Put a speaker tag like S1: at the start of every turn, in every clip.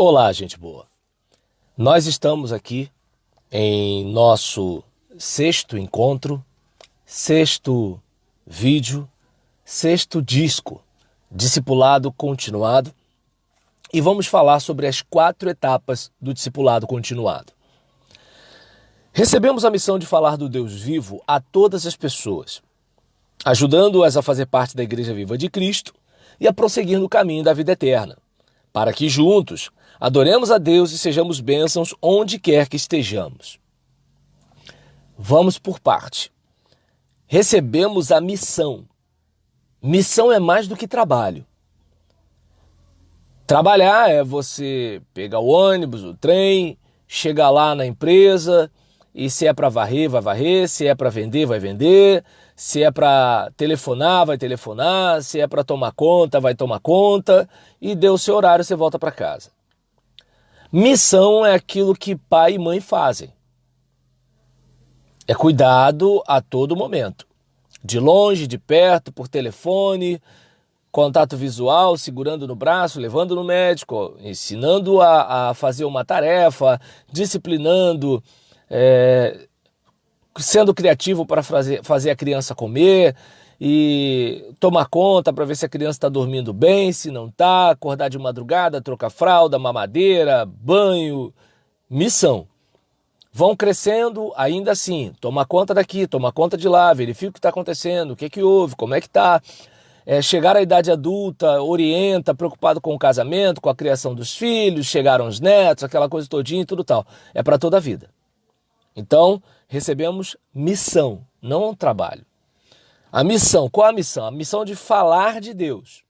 S1: Olá, gente boa. Nós estamos aqui em nosso sexto encontro, sexto vídeo, sexto disco, Discipulado Continuado, e vamos falar sobre as 4 etapas do Discipulado Continuado. Recebemos a missão de falar do Deus vivo a todas as pessoas, ajudando-as a fazer parte da Igreja Viva de Cristo e a prosseguir no caminho da vida eterna, para que juntos adoremos a Deus e sejamos bênçãos onde quer que estejamos. Vamos por parte. Recebemos a missão. Missão é mais do que trabalho. Trabalhar é você pegar o ônibus, o trem, chegar lá na empresa e se é para varrer, vai varrer, se é para vender, vai vender, se é para telefonar, vai telefonar, se é para tomar conta, vai tomar conta e deu o seu horário, você volta para casa. Missão é aquilo que pai e mãe fazem. É cuidado a todo momento. De longe, de perto, por telefone, contato visual, segurando no braço, levando no médico, ensinando a fazer uma tarefa, disciplinando, sendo criativo para fazer a criança comer e tomar conta para ver se a criança está dormindo bem, se não está, acordar de madrugada, trocar fralda, mamadeira, banho, missão. Vão crescendo, ainda assim, toma conta daqui, toma conta de lá, verifica o que está acontecendo, o que houve, como é que está. Chegar à idade adulta, orienta, preocupado com o casamento, com a criação dos filhos, chegaram os netos, aquela coisa todinha e tudo tal. É para toda a vida. Então, recebemos missão, não um trabalho. A missão, qual a missão? A missão de falar de Deus.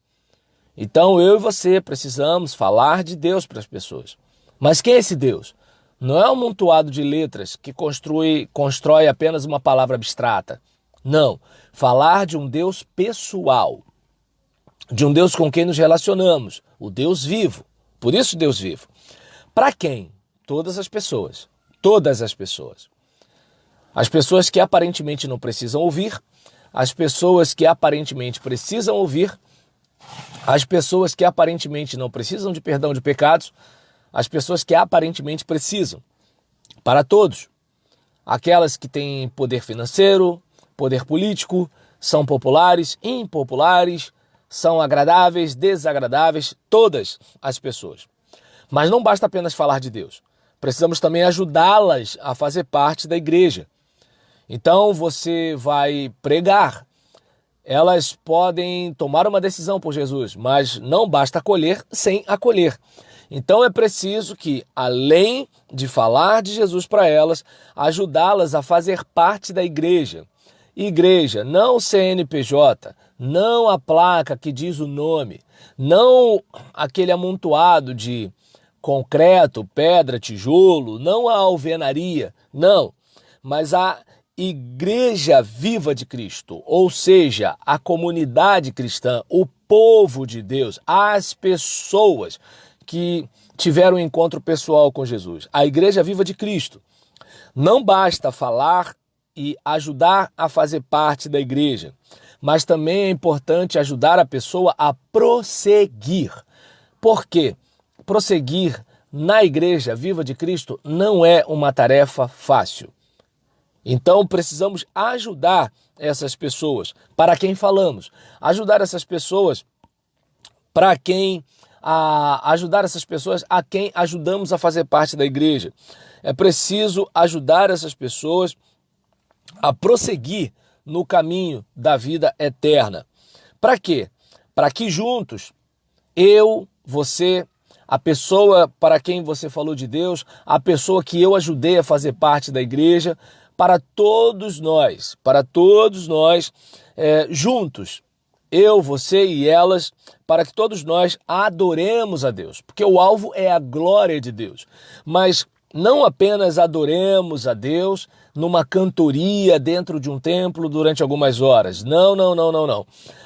S1: Então, eu e você precisamos falar de Deus para as pessoas. Mas quem é esse Deus? Não é um amontoado de letras que constrói apenas uma palavra abstrata. Não, falar de um Deus pessoal, de um Deus com quem nos relacionamos, o Deus vivo, por isso Deus vivo. Para quem? Todas as pessoas, todas as pessoas. As pessoas que aparentemente não precisam ouvir, as pessoas que aparentemente precisam ouvir, as pessoas que aparentemente não precisam de perdão de pecados, as pessoas que aparentemente precisam. Para todos. Aquelas que têm poder financeiro, poder político, são populares, impopulares, são agradáveis, desagradáveis, todas as pessoas. Mas não basta apenas falar de Deus. Precisamos também ajudá-las a fazer parte da igreja. Então você vai pregar. Elas podem tomar uma decisão por Jesus, mas não basta acolher sem acolher. Então é preciso que, além de falar de Jesus para elas, ajudá-las a fazer parte da igreja. Igreja, não CNPJ, não a placa que diz o nome, não aquele amontoado de concreto, pedra, tijolo, não a alvenaria, não, mas a Igreja Viva de Cristo, ou seja, a comunidade cristã, o povo de Deus, as pessoas que tiveram um encontro pessoal com Jesus. A Igreja Viva de Cristo. Não basta falar e ajudar a fazer parte da igreja, mas também é importante ajudar a pessoa a prosseguir. Por quê? Prosseguir na Igreja Viva de Cristo não é uma tarefa fácil. Então precisamos ajudar essas pessoas para quem falamos, ajudar essas pessoas para quem ajudar essas pessoas a quem ajudamos a fazer parte da igreja. É preciso ajudar essas pessoas a prosseguir no caminho da vida eterna. Para quê? Para que juntos, eu, você, a pessoa para quem você falou de Deus, a pessoa que eu ajudei a fazer parte da igreja, para todos nós, juntos, eu, você e elas, para que todos nós adoremos a Deus, porque o alvo é a glória de Deus. Mas não apenas adoremos a Deus numa cantoria dentro de um templo durante algumas horas. Não.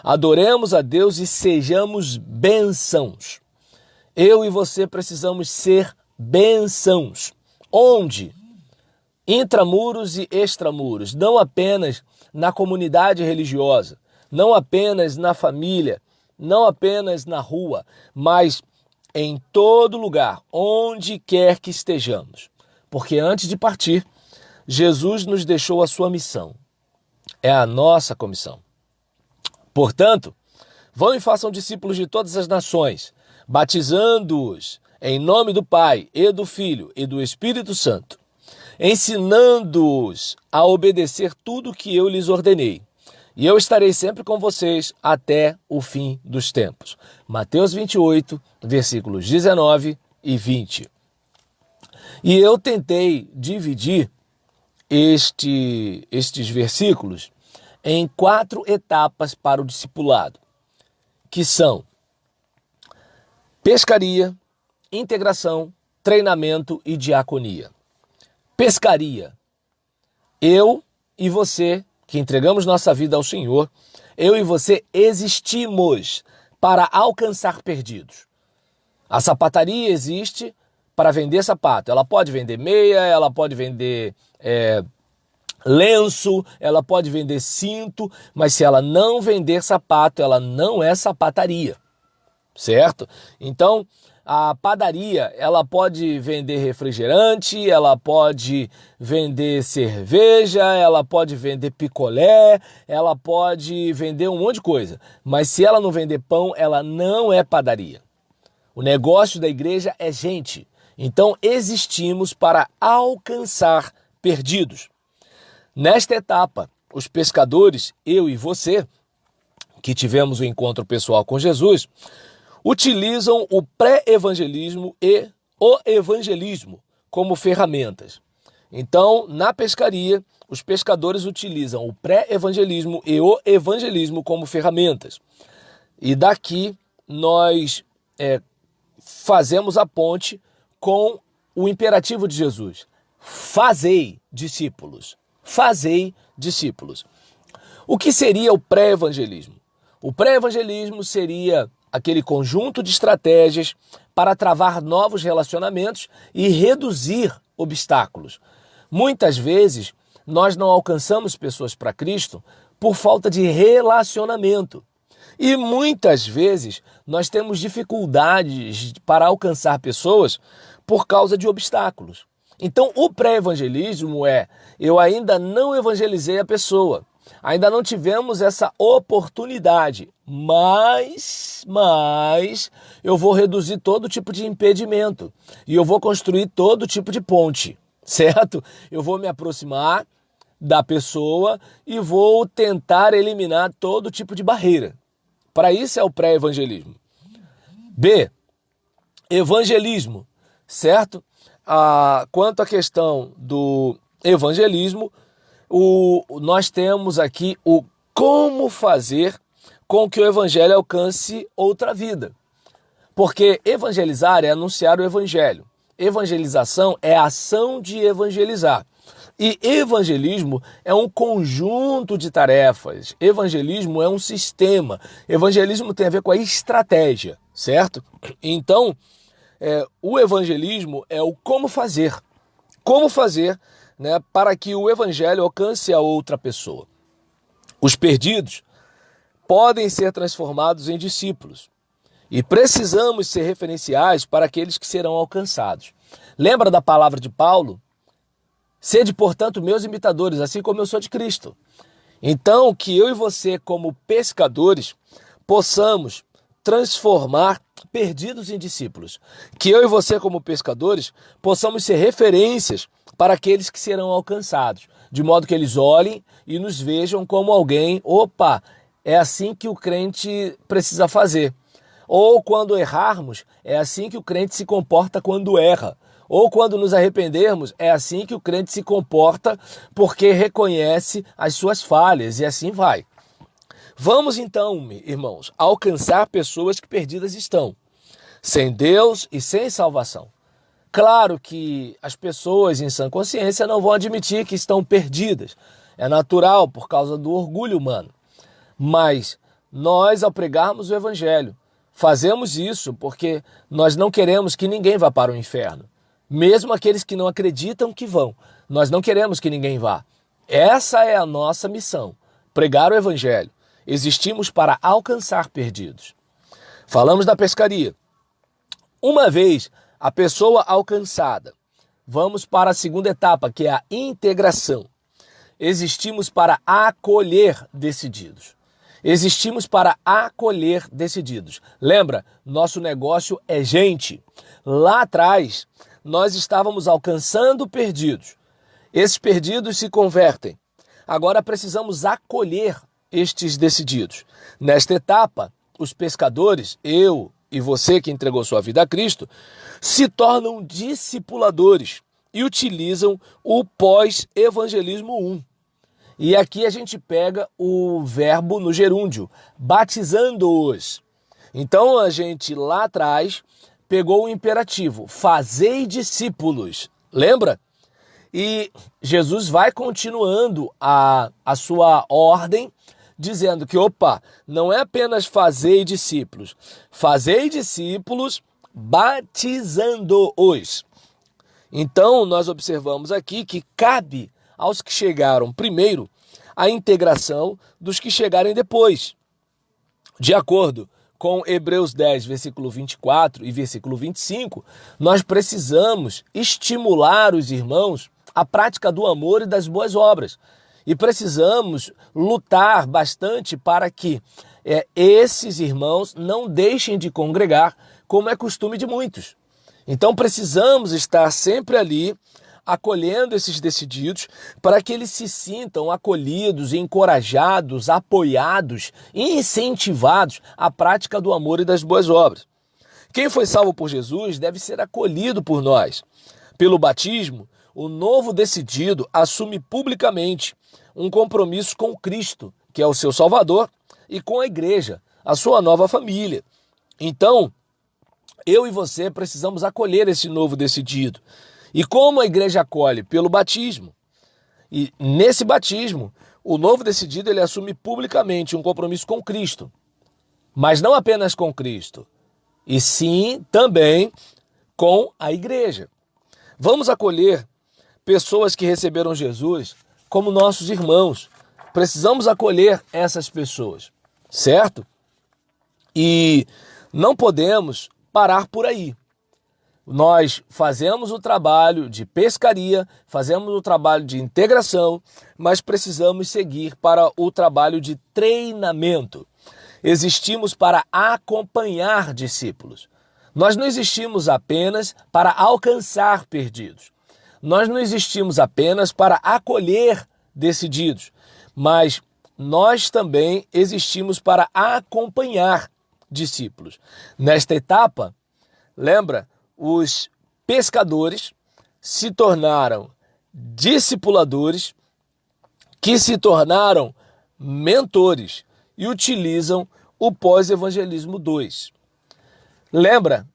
S1: Adoremos a Deus e sejamos bênçãos. Eu e você precisamos ser bênçãos. Onde? Intramuros e extramuros, não apenas na comunidade religiosa, não apenas na família, não apenas na rua, mas em todo lugar, onde quer que estejamos. Porque antes de partir, Jesus nos deixou a sua missão. É a nossa comissão. Portanto, vão e façam discípulos de todas as nações, batizando-os em nome do Pai, e do Filho, e do Espírito Santo, ensinando-os a obedecer tudo o que eu lhes ordenei. E eu estarei sempre com vocês até o fim dos tempos. Mateus 28, versículos 19 e 20. E eu tentei dividir estes versículos em 4 etapas para o discipulado, que são pescaria, integração, treinamento e diaconia. Pescaria. Eu e você, que entregamos nossa vida ao Senhor, eu e você existimos para alcançar perdidos. A sapataria existe para vender sapato. Ela pode vender meia, ela pode vender lenço, ela pode vender cinto, mas se ela não vender sapato, ela não é sapataria, certo? Então, a padaria, ela pode vender refrigerante, ela pode vender cerveja, ela pode vender picolé, ela pode vender um monte de coisa. Mas se ela não vender pão, ela não é padaria. O negócio da igreja é gente. Então, existimos para alcançar perdidos. Nesta etapa, os pescadores, eu e você, que tivemos o encontro pessoal com Jesus, utilizam o pré-evangelismo e o evangelismo como ferramentas. Então, na pescaria, os pescadores utilizam o pré-evangelismo e o evangelismo como ferramentas. E daqui nós fazemos a ponte com o imperativo de Jesus. Fazei discípulos. Fazei discípulos. O que seria o pré-evangelismo? O pré-evangelismo seria aquele conjunto de estratégias para travar novos relacionamentos e reduzir obstáculos. Muitas vezes, nós não alcançamos pessoas para Cristo por falta de relacionamento. E muitas vezes, nós temos dificuldades para alcançar pessoas por causa de obstáculos. Então, o pré-evangelismo eu ainda não evangelizei a pessoa. Ainda não tivemos essa oportunidade, mas eu vou reduzir todo tipo de impedimento e eu vou construir todo tipo de ponte, certo? Eu vou me aproximar da pessoa e vou tentar eliminar todo tipo de barreira. Para isso é o pré-evangelismo. B, evangelismo, certo? Quanto à questão do evangelismo, nós temos aqui o como fazer com que o evangelho alcance outra vida. Porque evangelizar é anunciar o evangelho. Evangelização é a ação de evangelizar. E evangelismo é um conjunto de tarefas. Evangelismo é um sistema. Evangelismo tem a ver com a estratégia, certo? Então, o evangelismo é o como fazer. Como fazer, né, para que o evangelho alcance a outra pessoa. Os perdidos podem ser transformados em discípulos e precisamos ser referenciais para aqueles que serão alcançados. Lembra da palavra de Paulo? Sede, portanto, meus imitadores, assim como eu sou de Cristo. Então, que eu e você, como pescadores, possamos transformar perdidos em discípulos. Que eu e você, como pescadores, possamos ser referências para aqueles que serão alcançados, de modo que eles olhem e nos vejam como alguém, é assim que o crente precisa fazer. Ou quando errarmos, é assim que o crente se comporta quando erra. Ou quando nos arrependermos, é assim que o crente se comporta porque reconhece as suas falhas e assim vai. Vamos então, irmãos, alcançar pessoas que perdidas estão, sem Deus e sem salvação. Claro que as pessoas em sã consciência não vão admitir que estão perdidas. É natural por causa do orgulho humano. Mas nós, ao pregarmos o evangelho, fazemos isso porque nós não queremos que ninguém vá para o inferno. Mesmo aqueles que não acreditam que vão. Nós não queremos que ninguém vá. Essa é a nossa missão, pregar o evangelho. Existimos para alcançar perdidos. Falamos da pescaria. Uma vez a pessoa alcançada, vamos para a segunda etapa, que é a integração. Existimos para acolher decididos. Existimos para acolher decididos. Lembra, nosso negócio é gente. Lá atrás, nós estávamos alcançando perdidos. Esses perdidos se convertem. Agora precisamos acolher estes decididos. Nesta etapa, os pescadores, eu e você que entregou sua vida a Cristo, se tornam discipuladores e utilizam o pós-evangelismo 1. E aqui a gente pega o verbo no gerúndio, batizando-os. Então a gente lá atrás pegou o imperativo, fazei discípulos, lembra? E Jesus vai continuando a sua ordem, dizendo que, não é apenas fazei discípulos batizando-os. Então nós observamos aqui que cabe aos que chegaram primeiro a integração dos que chegarem depois. De acordo com Hebreus 10, versículo 24 e versículo 25, nós precisamos estimular os irmãos à prática do amor e das boas obras. E precisamos lutar bastante para que esses irmãos não deixem de congregar, como é costume de muitos. Então precisamos estar sempre ali, acolhendo esses decididos, para que eles se sintam acolhidos, encorajados, apoiados, incentivados à prática do amor e das boas obras. Quem foi salvo por Jesus deve ser acolhido por nós. Pelo batismo, o novo decidido assume publicamente um compromisso com Cristo, que é o seu Salvador, e com a igreja, a sua nova família. Então, eu e você precisamos acolher esse novo decidido. E como a igreja acolhe? Pelo batismo. E nesse batismo, o novo decidido ele assume publicamente um compromisso com Cristo. Mas não apenas com Cristo, e sim também com a igreja. Vamos acolher pessoas que receberam Jesus como nossos irmãos. Precisamos acolher essas pessoas, certo? E não podemos parar por aí. Nós fazemos o trabalho de pescaria, fazemos o trabalho de integração, mas precisamos seguir para o trabalho de treinamento. Existimos para acompanhar discípulos. Nós não existimos apenas para alcançar perdidos. Nós não existimos apenas para acolher decididos, mas nós também existimos para acompanhar discípulos. Nesta etapa, lembra? Os pescadores se tornaram discipuladores, que se tornaram mentores e utilizam o pós-evangelismo 2. Lembra?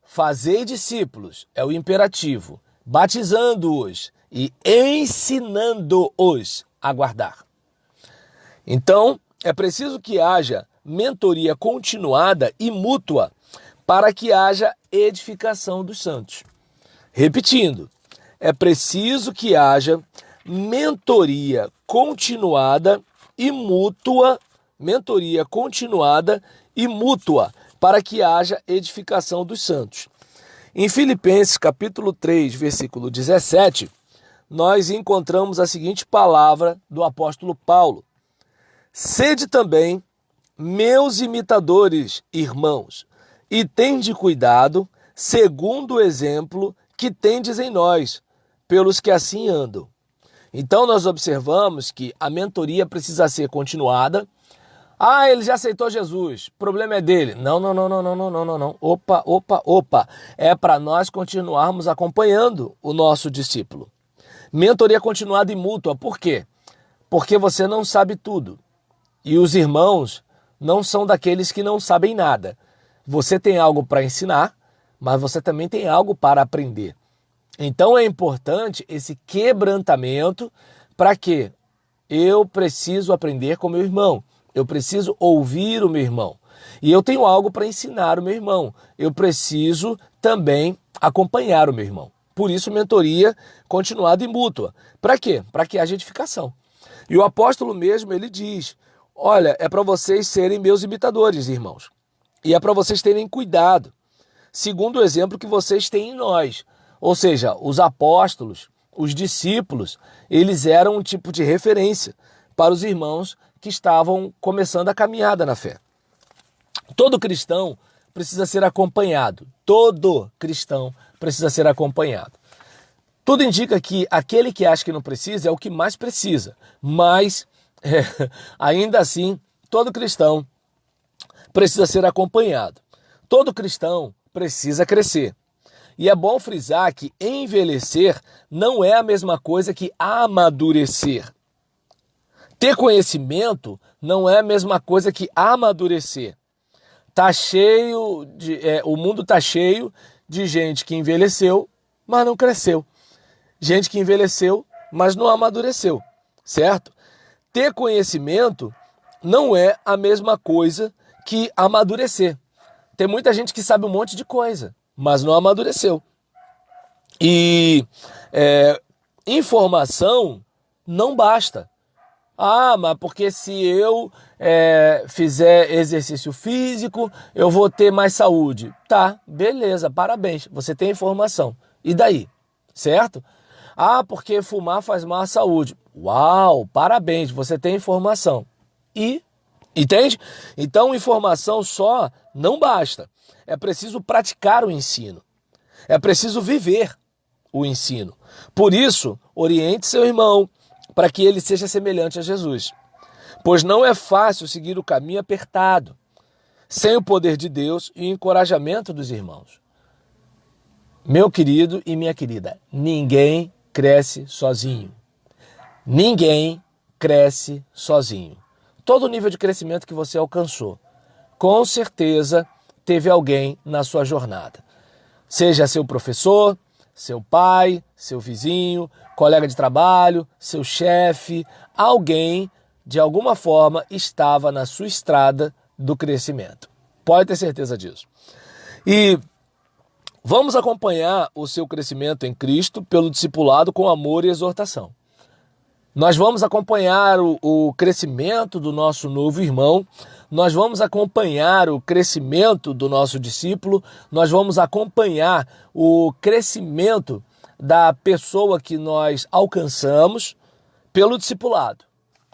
S1: Fazei discípulos é o imperativo, batizando-os e ensinando-os a guardar. Então, é preciso que haja mentoria continuada e mútua para que haja edificação dos santos. Repetindo, é preciso que haja mentoria continuada e mútua, para que haja edificação dos santos. Em Filipenses capítulo 3, versículo 17, nós encontramos a seguinte palavra do apóstolo Paulo: sede também meus imitadores, irmãos, e tende cuidado, segundo o exemplo que tendes em nós, pelos que assim andam. Então nós observamos que a mentoria precisa ser continuada. Ele já aceitou Jesus, o problema é dele. Não. Opa. É para nós continuarmos acompanhando o nosso discípulo. Mentoria continuada e mútua, por quê? Porque você não sabe tudo. E os irmãos não são daqueles que não sabem nada. Você tem algo para ensinar, mas você também tem algo para aprender. Então é importante esse quebrantamento para que eu preciso aprender com meu irmão, eu preciso ouvir o meu irmão. E eu tenho algo para ensinar o meu irmão, eu preciso também acompanhar o meu irmão. Por isso, mentoria continuada e mútua. Para quê? Para que haja edificação. E o apóstolo mesmo, ele diz, olha, é para vocês serem meus imitadores, irmãos. E é para vocês terem cuidado. segundo o exemplo que vocês têm em nós. Ou seja, os apóstolos, os discípulos, eles eram um tipo de referência para os irmãos que estavam começando a caminhada na fé. Todo cristão precisa ser acompanhado. Todo cristão precisa ser acompanhado. Tudo indica que aquele que acha que não precisa é o que mais precisa. Mas, ainda assim, todo cristão precisa ser acompanhado. Todo cristão precisa crescer. E é bom frisar que envelhecer não é a mesma coisa que amadurecer. Ter conhecimento não é a mesma coisa que amadurecer. O mundo está cheio de gente que envelheceu, mas não cresceu. Gente que envelheceu, mas não amadureceu, certo? Ter conhecimento não é a mesma coisa que amadurecer. Tem muita gente que sabe um monte de coisa, mas não amadureceu. E informação não basta. Ah, mas porque se eu fizer exercício físico, eu vou ter mais saúde. Tá, beleza, parabéns, você tem informação. E daí? Certo? Ah, porque fumar faz mal à saúde. Uau, parabéns, você tem informação. E, entende? Então, informação só não basta. É preciso praticar o ensino. É preciso viver o ensino. Por isso, oriente seu irmão para que ele seja semelhante a Jesus. Pois não é fácil seguir o caminho apertado, sem o poder de Deus e o encorajamento dos irmãos. Meu querido e minha querida, ninguém cresce sozinho. Ninguém cresce sozinho. Todo o nível de crescimento que você alcançou, com certeza teve alguém na sua jornada. Seja seu professor, seu pai, seu vizinho, colega de trabalho, seu chefe, alguém, de alguma forma, estava na sua estrada do crescimento. Pode ter certeza disso. E vamos acompanhar o seu crescimento em Cristo pelo discipulado com amor e exortação. Nós vamos acompanhar o crescimento do nosso novo irmão, nós vamos acompanhar o crescimento do nosso discípulo, nós vamos acompanhar o crescimento da pessoa que nós alcançamos pelo discipulado,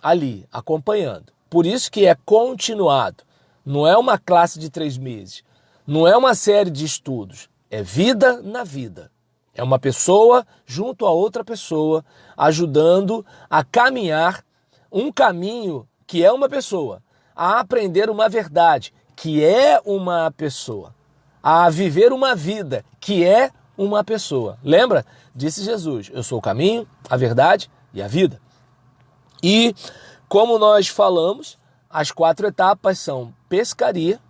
S1: ali, acompanhando. Por isso que é continuado, não é uma classe de 3 meses, não é uma série de estudos, é vida na vida. É uma pessoa junto a outra pessoa, ajudando a caminhar um caminho que é uma pessoa, a aprender uma verdade que é uma pessoa, a viver uma vida que é uma pessoa. Lembra? Disse Jesus, eu sou o caminho, a verdade e a vida. E como nós falamos, as 4 etapas são pescaria,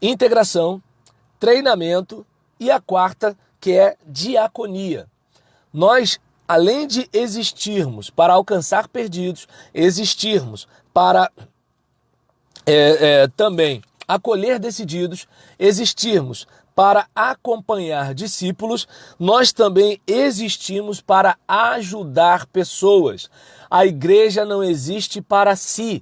S1: integração, treinamento e a 4ª, que é diaconia. Nós, além de existirmos para alcançar perdidos, existirmos para também acolher decididos, existirmos para acompanhar discípulos, nós também existimos para ajudar pessoas. A igreja não existe para si,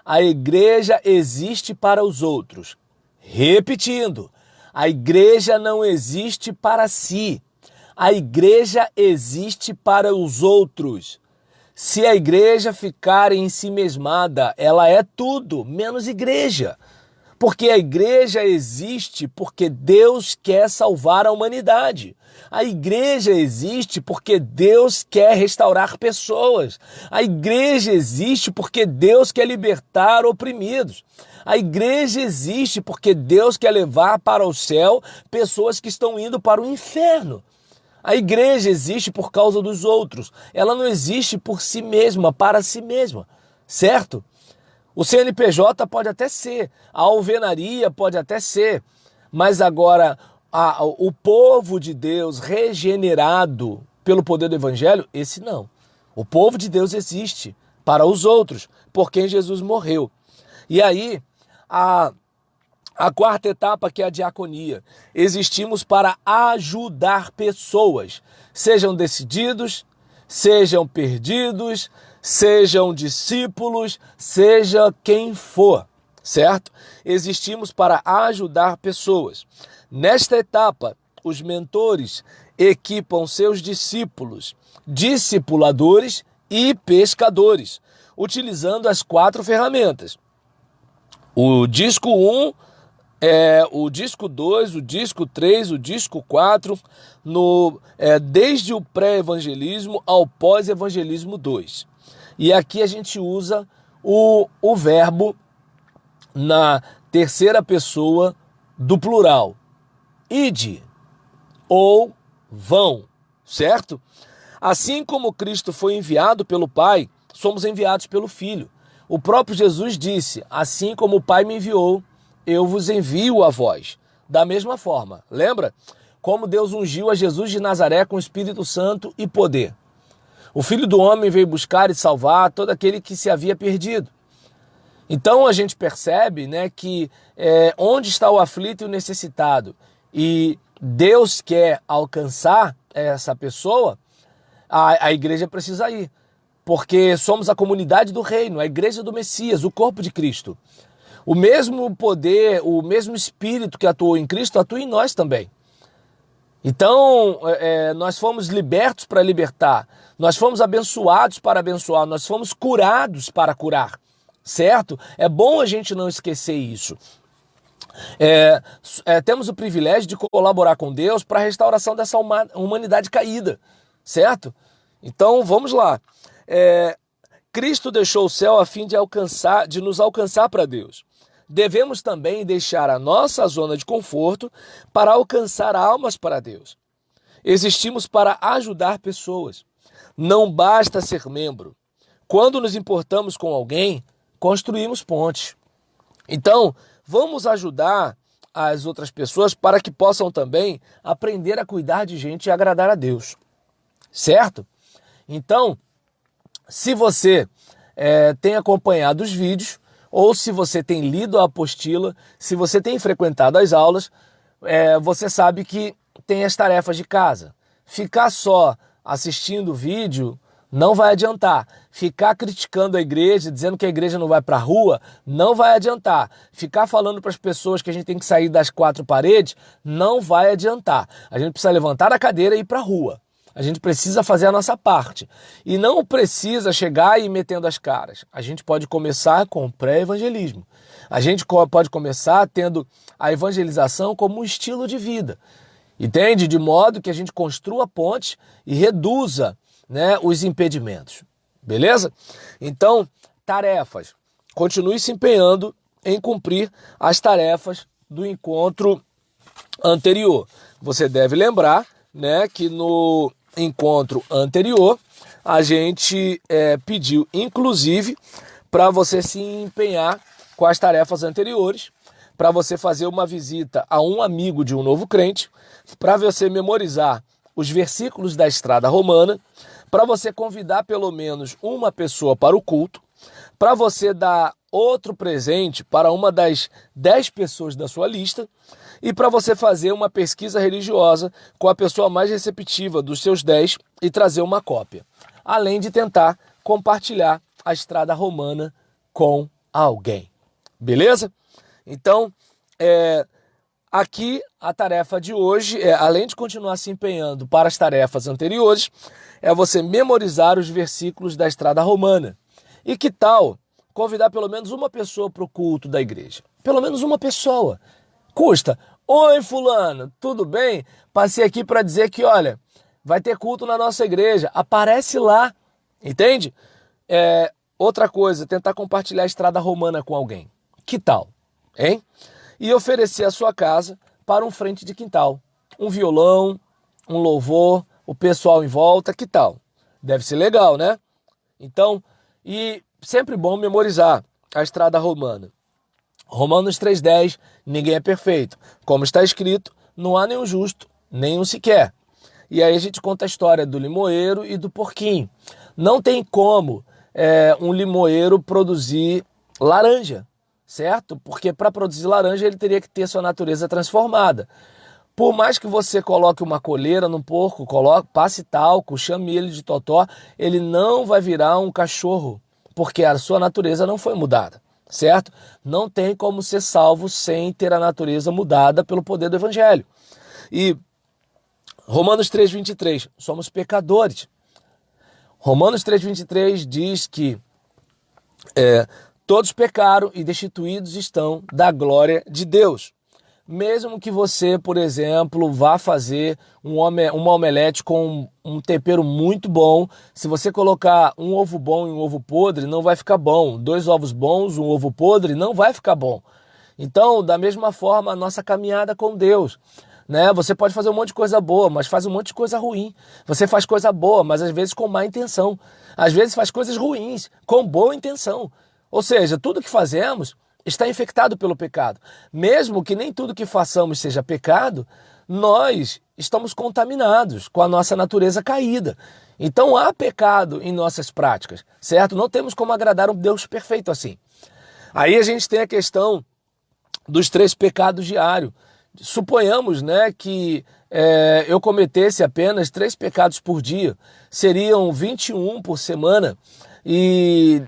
S1: a igreja existe para os outros. Repetindo, a igreja não existe para si, a igreja existe para os outros. Se a igreja ficar em si mesmada, ela é tudo menos igreja. Porque a igreja existe porque Deus quer salvar a humanidade. A igreja existe porque Deus quer restaurar pessoas. A igreja existe porque Deus quer libertar oprimidos. A igreja existe porque Deus quer levar para o céu pessoas que estão indo para o inferno. A igreja existe por causa dos outros. Ela não existe por si mesma, para si mesma, certo? O CNPJ pode até ser, a alvenaria pode até ser, mas agora o povo de Deus regenerado pelo poder do evangelho, esse não. O povo de Deus existe para os outros, por quem Jesus morreu. E aí, a 4ª etapa, que é a diaconia. Existimos para ajudar pessoas, sejam decididos, sejam perdidos, sejam discípulos, seja quem for, certo? Existimos para ajudar pessoas. Nesta etapa, os mentores equipam seus discípulos, discipuladores e pescadores, utilizando as 4 ferramentas. O disco 1, o disco 2, o disco 3, o disco 4, desde o pré-evangelismo ao pós-evangelismo 2. E aqui a gente usa o verbo na terceira pessoa do plural. Ide ou vão, certo? Assim como Cristo foi enviado pelo Pai, somos enviados pelo Filho. O próprio Jesus disse, assim como o Pai me enviou, eu vos envio a vós. Da mesma forma, lembra? Como Deus ungiu a Jesus de Nazaré com o Espírito Santo e poder. O Filho do Homem veio buscar e salvar todo aquele que se havia perdido. Então a gente percebe, né, que onde está o aflito e o necessitado, e Deus quer alcançar essa pessoa, a igreja precisa ir. Porque somos a comunidade do reino, a igreja do Messias, o corpo de Cristo. O mesmo poder, o mesmo Espírito que atuou em Cristo, atua em nós também. Então, nós fomos libertos para libertar, nós fomos abençoados para abençoar, nós fomos curados para curar, certo? É bom a gente não esquecer isso. Temos o privilégio de colaborar com Deus para a restauração dessa humanidade caída, certo? Então, vamos lá. Cristo deixou o céu a fim de nos alcançar para Deus. Devemos também deixar a nossa zona de conforto para alcançar almas para Deus. Existimos para ajudar pessoas. Não basta ser membro. Quando nos importamos com alguém, construímos pontes. Então, vamos ajudar as outras pessoas para que possam também aprender a cuidar de gente e agradar a Deus. Certo? Então, se você tem acompanhado os vídeos, ou se você tem lido a apostila, se você tem frequentado as aulas, você sabe que tem as tarefas de casa. Ficar só assistindo o vídeo não vai adiantar. Ficar criticando a igreja, dizendo que a igreja não vai para a rua, não vai adiantar. Ficar falando para as pessoas que a gente tem que sair das 4 paredes, não vai adiantar. A gente precisa levantar a cadeira e ir para a rua. A gente precisa fazer a nossa parte. E não precisa chegar e ir metendo as caras. A gente pode começar com o pré-evangelismo. A gente pode começar tendo a evangelização como um estilo de vida. Entende? De modo que a gente construa pontes e reduza, né, os impedimentos. Beleza? Então, tarefas. Continue se empenhando em cumprir as tarefas do encontro anterior. Você deve lembrar, né, que no encontro anterior a gente pediu, inclusive, para você se empenhar com as tarefas anteriores, para você fazer uma visita a um amigo de um novo crente, para você memorizar os versículos da Estrada Romana, para você convidar pelo menos uma pessoa para o culto, para você dar outro presente para uma das 10 pessoas da sua lista e para você fazer uma pesquisa religiosa com a pessoa mais receptiva dos seus 10 e trazer uma cópia. Além de tentar compartilhar a Estrada Romana com alguém. Beleza? Então, aqui a tarefa de hoje, além de continuar se empenhando para as tarefas anteriores, é você memorizar os versículos da Estrada Romana. E que tal convidar pelo menos uma pessoa para o culto da igreja? Pelo menos uma pessoa. Custa. Oi, fulano, tudo bem? Passei aqui para dizer que, olha, vai ter culto na nossa igreja. Aparece lá, entende? Outra coisa, tentar compartilhar a Estrada Romana com alguém. Que tal? Hein? E oferecer a sua casa para um frente de quintal. Um violão, um louvor, o pessoal em volta, que tal? Deve ser legal, né? Então, e sempre bom memorizar a Estrada Romana. Romanos 3,10, ninguém é perfeito. Como está escrito, não há nenhum justo, nenhum sequer. E aí a gente conta a história do limoeiro e do porquinho. Não tem como um limoeiro produzir laranja, certo? Porque para produzir laranja ele teria que ter sua natureza transformada. Por mais que você coloque uma coleira no porco, passe talco, chame ele de totó, ele não vai virar um cachorro, porque a sua natureza não foi mudada. certo? Não tem como ser salvo sem ter a natureza mudada pelo poder do Evangelho. E Romanos 3,23, somos pecadores. Romanos 3,23 diz que todos pecaram e destituídos estão da glória de Deus. Mesmo que você, por exemplo, vá fazer uma omelete com um tempero muito bom, se você colocar um ovo bom e um ovo podre, não vai ficar bom. 2 ovos bons, um ovo podre, não vai ficar bom. Então, da mesma forma, a nossa caminhada com Deus, né? Você pode fazer um monte de coisa boa, mas faz um monte de coisa ruim. Você faz coisa boa, mas às vezes com má intenção. Às vezes faz coisas ruins, com boa intenção. Ou seja, tudo que fazemos está infectado pelo pecado. Mesmo que nem tudo que façamos seja pecado, nós estamos contaminados com a nossa natureza caída. Então há pecado em nossas práticas, certo? Não temos como agradar um Deus perfeito assim. Aí a gente tem a questão dos 3 pecados diários. Suponhamos, né, que eu cometesse apenas 3 pecados por dia, seriam 21 por semana e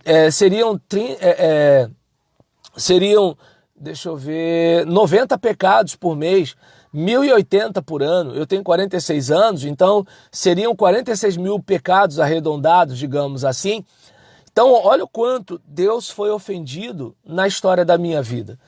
S1: deixa eu ver, 90 pecados por mês, 1.080 por ano. Eu tenho 46 anos, então seriam 46 mil pecados arredondados, digamos assim. Então, olha o quanto Deus foi ofendido na história da minha vida.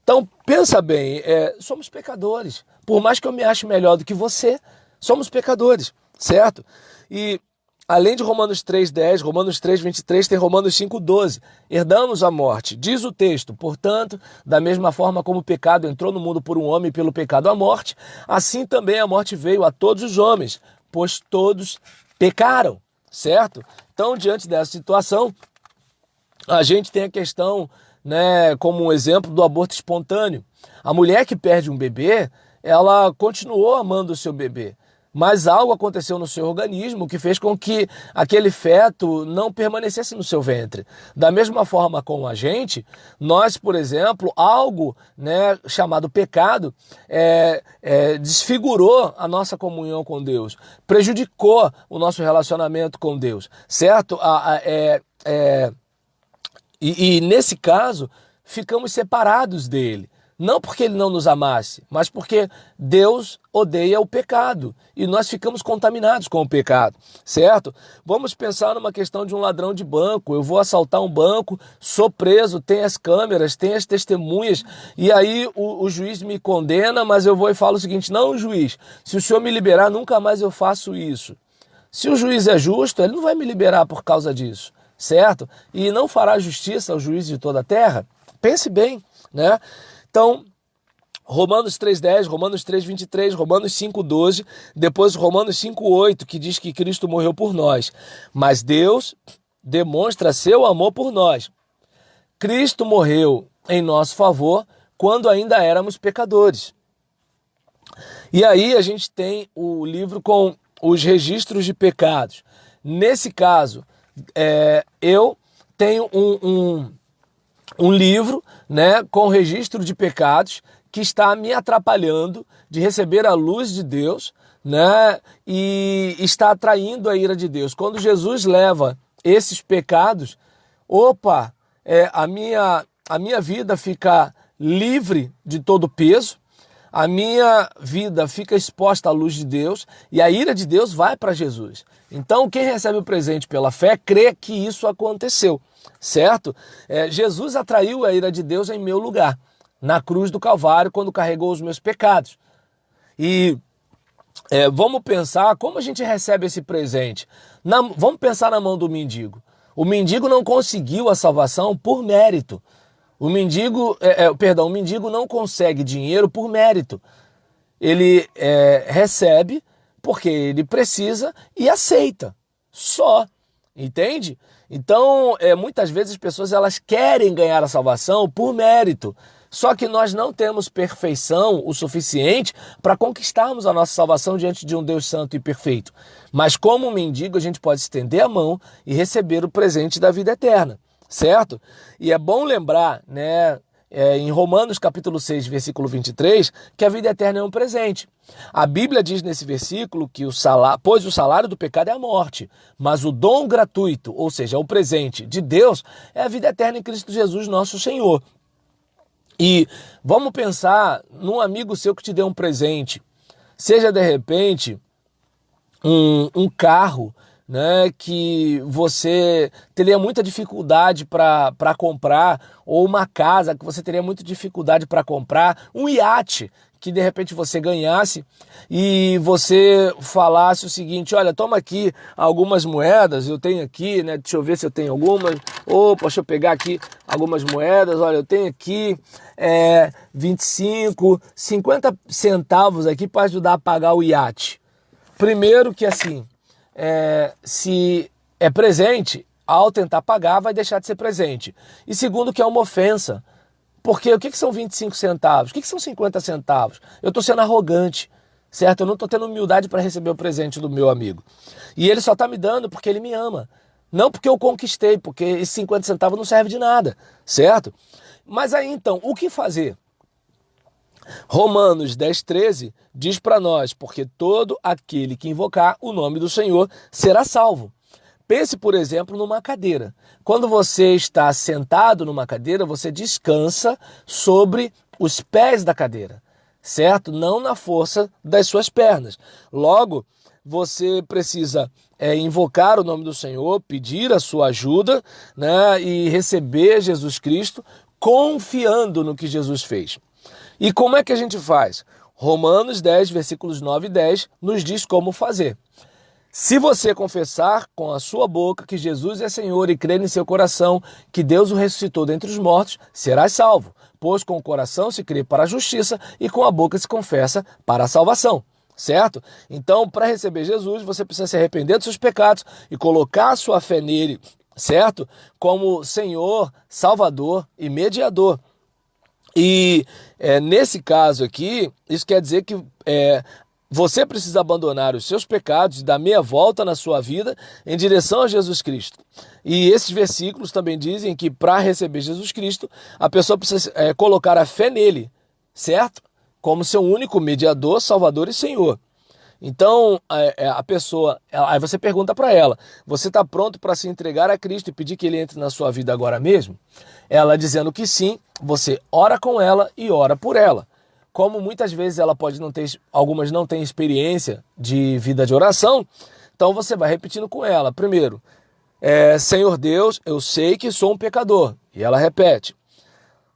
S1: Então, pensa bem, somos pecadores. Por mais que eu me ache melhor do que você, somos pecadores, certo? E além de Romanos 3,10, Romanos 3,23, tem Romanos 5,12. Herdamos a morte. Diz o texto, portanto, da mesma forma como o pecado entrou no mundo por um homem e pelo pecado a morte, assim também a morte veio a todos os homens, pois todos pecaram, certo? Então, diante dessa situação, a gente tem a questão, né, como um exemplo do aborto espontâneo. A mulher que perde um bebê, ela continuou amando o seu bebê, mas algo aconteceu no seu organismo que fez com que aquele feto não permanecesse no seu ventre. Da mesma forma com a gente, nós, por exemplo, algo, né, chamado pecado, desfigurou a nossa comunhão com Deus, prejudicou o nosso relacionamento com Deus, certo? E nesse caso, ficamos separados dele. Não porque ele não nos amasse, mas porque Deus odeia o pecado. E nós ficamos contaminados com o pecado, certo? Vamos pensar numa questão de um ladrão de banco. Eu vou assaltar um banco, sou preso, tem as câmeras, tem as testemunhas. E aí o juiz me condena, mas eu vou e falo o seguinte: não, juiz, se o senhor me liberar, nunca mais eu faço isso. Se o juiz é justo, ele não vai me liberar por causa disso, certo? E não fará justiça ao juiz de toda a terra? Pense bem, né? Então, Romanos 3,10, Romanos 3,23, Romanos 5,12, depois Romanos 5,8, que diz que Cristo morreu por nós. Mas Deus demonstra seu amor por nós. Cristo morreu em nosso favor quando ainda éramos pecadores. E aí a gente tem o livro com os registros de pecados. Nesse caso, eu tenho um livro, né, com registro de pecados que está me atrapalhando de receber a luz de Deus, né, e está atraindo a ira de Deus. Quando Jesus leva esses pecados, a minha vida fica livre de todo peso, a minha vida fica exposta à luz de Deus e a ira de Deus vai para Jesus. Então, quem recebe o presente pela fé crê que isso aconteceu, certo? Jesus atraiu a ira de Deus em meu lugar, na cruz do Calvário, quando carregou os meus pecados. E vamos pensar como a gente recebe esse presente. Vamos pensar na mão do mendigo. O mendigo não conseguiu a salvação por mérito. O mendigo não consegue dinheiro por mérito. Ele recebe porque ele precisa e aceita. Só. Entende? Então, muitas vezes as pessoas elas querem ganhar a salvação por mérito. Só que nós não temos perfeição o suficiente para conquistarmos a nossa salvação diante de um Deus santo e perfeito. Mas como um mendigo, a gente pode estender a mão e receber o presente da vida eterna. Certo? E é bom lembrar, né, em Romanos capítulo 6, versículo 23, que a vida eterna é um presente. A Bíblia diz nesse versículo que pois o salário do pecado é a morte, mas o dom gratuito, ou seja, o presente de Deus, é a vida eterna em Cristo Jesus, nosso Senhor. E vamos pensar num amigo seu que te deu um presente, seja de repente um carro, né, que você teria muita dificuldade para comprar, ou uma casa que você teria muita dificuldade para comprar, um iate que de repente você ganhasse e você falasse o seguinte: olha, toma aqui algumas moedas, eu tenho aqui, né, deixa eu ver se eu tenho algumas, opa, deixa eu pegar aqui algumas moedas, olha, eu tenho aqui 25, 50 centavos aqui para ajudar a pagar o iate. Primeiro que assim, se é presente, ao tentar pagar vai deixar de ser presente. E segundo que é uma ofensa, porque o que são 25 centavos? O que são 50 centavos? Eu estou sendo arrogante, certo? Eu não estou tendo humildade para receber o presente do meu amigo. E ele só está me dando porque ele me ama. Não porque eu conquistei, porque esses 50 centavos não serve de nada, certo? Mas aí então, o que fazer? Romanos 10,13 diz para nós: porque todo aquele que invocar o nome do Senhor será salvo. Pense, por exemplo, numa cadeira. Quando você está sentado numa cadeira, você descansa sobre os pés da cadeira, certo? Não na força das suas pernas. Logo, você precisa invocar o nome do Senhor, pedir a sua ajuda, né, e receber Jesus Cristo, confiando no que Jesus fez. E como é que a gente faz? Romanos 10, versículos 9 e 10 nos diz como fazer. Se você confessar com a sua boca que Jesus é Senhor e crer em seu coração que Deus o ressuscitou dentre os mortos, serás salvo, pois com o coração se crê para a justiça e com a boca se confessa para a salvação, certo? Então, para receber Jesus, você precisa se arrepender dos seus pecados e colocar a sua fé nele, certo? Como Senhor, Salvador e mediador. E nesse caso aqui, isso quer dizer que você precisa abandonar os seus pecados e dar meia volta na sua vida em direção a Jesus Cristo. E esses versículos também dizem que para receber Jesus Cristo, a pessoa precisa colocar a fé nele, certo? Como seu único mediador, Salvador e Senhor. Então, a pessoa, aí você pergunta para ela: você está pronto para se entregar a Cristo e pedir que ele entre na sua vida agora mesmo? Ela dizendo que sim, você ora com ela e ora por ela. Como muitas vezes ela pode não ter, algumas não têm experiência de vida de oração, então você vai repetindo com ela. Primeiro, Senhor Deus, eu sei que sou um pecador. E ela repete.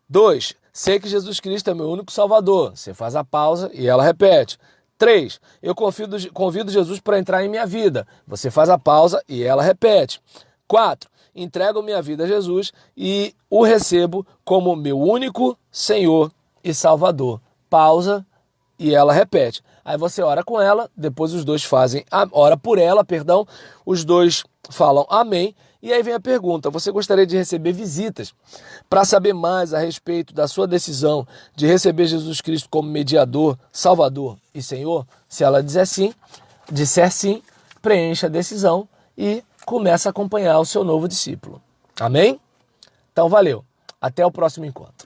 S1: 2, sei que Jesus Cristo é meu único Salvador. Você faz a pausa e ela repete. 3, eu convido Jesus para entrar em minha vida. Você faz a pausa e ela repete. 4, entrego minha vida a Jesus e o recebo como meu único Senhor e Salvador. Pausa e ela repete. Aí você ora com ela, depois os dois ora por ela, perdão, os dois falam amém. E aí vem a pergunta: você gostaria de receber visitas para saber mais a respeito da sua decisão de receber Jesus Cristo como mediador, Salvador e Senhor? Se ela disser sim, preencha a decisão e começa a acompanhar o seu novo discípulo. Amém? Então valeu. Até o próximo encontro.